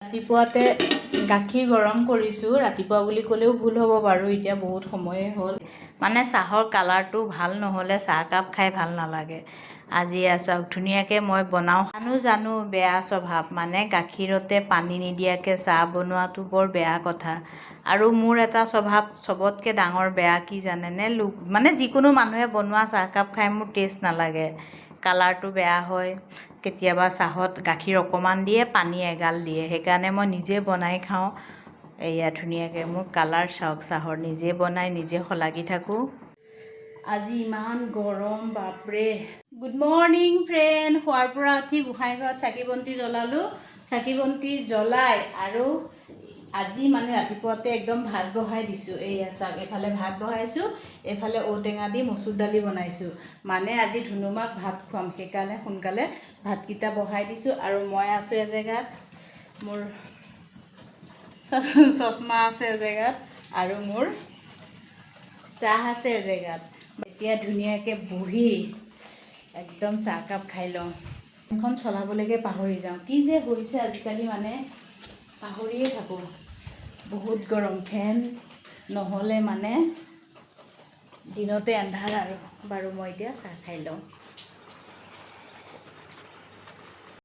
ৰাতিপুৱাতে গাখীৰ গৰম কৰিছোঁ। ৰাতিপুৱা বুলি ক'লেও ভুল হ'ব বাৰু, এতিয়া বহুত সময়ে হ'ল। মানে চাহৰ কালাৰটো ভাল নহ'লে চাহকাপ খাই ভাল নালাগে। আজি চাওক ধুনীয়াকৈ মই বনাওঁ। জানো বেয়া স্বভাৱ, মানে গাখীৰতে পানী নিদিয়াকৈ চাহ বনোৱাটো বৰ বেয়া কথা। আৰু মোৰ এটা স্বভাৱ চবতকৈ ডাঙৰ বেয়া কি জানেনে, মানে যিকোনো মানুহে বনোৱা চাহকাপ খাই মোৰ টেষ্ট নালাগে। কালাৰটো বেয়া হয়, কেতিয়াবা চাহত গাখীৰ অকণমান দিয়ে, পানী এগাল দিয়ে। সেইকাৰণে মই নিজে বনাই খাওঁ। এয়া ধুনীয়াকৈ মোৰ কালাৰ চাওক চাহৰ, নিজে বনাই নিজে শলাগি থাকোঁ। আজি ইমান গৰম বাপৰে। Good morning friend. শোৱাৰ পৰা উঠি গোঁসাই ঘৰত চাকি বন্তি জ্বলালোঁ। চাকি বন্তি জ্বলাই আৰু আজি মানে ৰাতিপুৱাতে একদম ভাত বহাই দিছোঁ। এইয়া চাওক, এইফালে ভাত বহাইছোঁ, এইফালে ঔটেঙা দি মচুৰ দালি বনাইছোঁ। মানে আজি ধুনুমাক ভাত খুৱাম, সেইকাৰণে সোনকালে ভাতকেইটা বহাই দিছোঁ। আৰু মই আছোঁ এজেগাত, মোৰ চশমা আছে এজেগাত, আৰু মোৰ চাহ আছে এজেগাত। এতিয়া ধুনীয়াকৈ বহি একদম চাহকাপ খাই লওঁ। ফেনখন চলাবলৈকে পাহৰি যাওঁ। কি যে হৈছে আজিকালি, মানে পাহৰিয়ে থাকোঁ। বহুত গৰম, ফেন নহ'লে মানে দিনতে এন্ধাৰ আৰু। বাৰু মই এতিয়া চাহ খাই লওঁ।